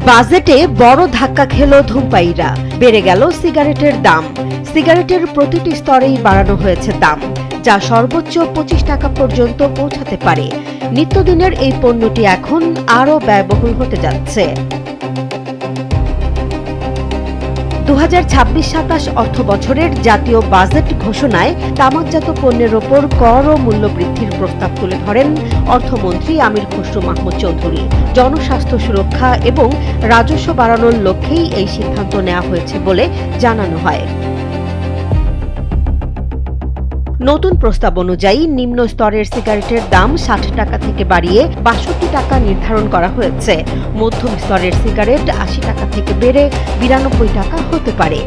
বাজেটে বড় ধাক্কা খেল ধূমপায়ীরা, বেড়ে গেল সিগারেটের দাম। সিগারেটের প্রতিটি স্তরেই বাড়ানো হয়েছে দাম, যা সর্বোচ্চ ২৫ টাকা পর্যন্ত পৌঁছাতে পারে। নিত্যদিনের এই পণ্যটি এখন আরও ব্যয়বহুল হতে যাচ্ছে। ২০২৬-২৭ অর্থ বছরের জাতীয় বাজেট ঘোষণায় তামাকজাত পণ্যের ওপর কর ও মূল্য বৃদ্ধির প্রস্তাব তুলে ধরেন অর্থমন্ত্রী আমির খসরু মাহমুদ চৌধুরী। জনস্বাস্থ্য সুরক্ষা এবং রাজস্ব বাড়ানোর লক্ষ্যেই এই সিদ্ধান্ত নেওয়া হয়েছে বলে জানানো হয়। নতুন প্রস্তাব অনুযায়ী নিম্ন স্তরের সিগারেটের দাম ৬০ টাকা থেকে বাড়িয়ে ৬২ টাকা নির্ধারণ করা হয়েছে। মধ্যম স্তরের সিগারেট ৮০ টাকা থেকে বেড়ে ৯২ টাকা হতে পারে।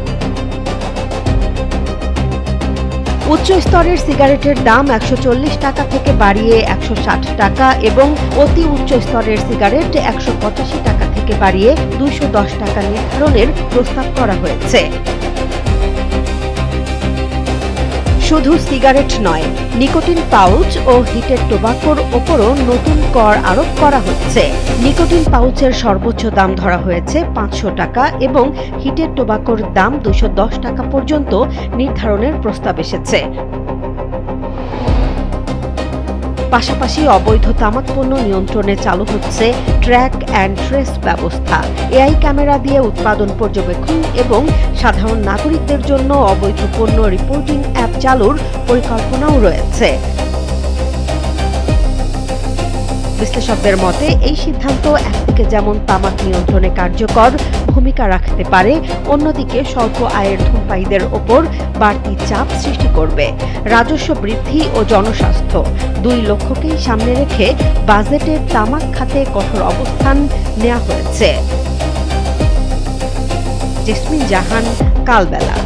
উচ্চ স্তরের সিগারেটের দাম ১৪০ টাকা থেকে বাড়িয়ে ১৬০ টাকা এবং অতি উচ্চ স্তরের সিগারেট ১৮৫ টাকা থেকে বাড়িয়ে ২১০ টাকা নির্ধারণের প্রস্তাব করা হয়েছে। শুধু সিগারেট নয়, নিকোটিন পাউচ ও হিটেড টোবাকোর ওপরও নতুন কর আরোপ করা হচ্ছে। নিকোটিন পাউচের সর্বোচ্চ দাম ধরা হয়েছে ৫০০ টাকা এবং হিটেড টোবাকোর দাম ২১০ টাকা পর্যন্ত নির্ধারণের প্রস্তাব এসেছে। পাশাপাশি অবৈধ তামাক পণ্য নিয়ন্ত্রণে চালু হচ্ছে ট্র্যাক অ্যান্ড ট্রেস ব্যবস্থা। এআই ক্যামেরা দিয়ে উৎপাদন পর্যবেক্ষণ এবং সাধারণ নাগরিকদের জন্য অবৈধ পণ্য রিপোর্টিং অ্যাপ চালুর পরিকল্পনাও রয়েছে। বিশ্লেষকদের মতে এই সিদ্ধান্ত একদিকে যেমন তামাক নিয়ন্ত্রণে কার্যকর ভূমিকা রাখতে পারে, অন্যদিকে স্বল্প আয়ের ধূমপায়ীদের ওপর বাড়তি চাপ সৃষ্টি করবে। রাজস্ব বৃদ্ধি ও জনস্বাস্থ্য দুই লক্ষ্যকেই সামনে রেখে বাজেটে তামাক খাতে কঠোর অবস্থান নেওয়া হয়েছে। জেসমিন জাহান, কালবেলা।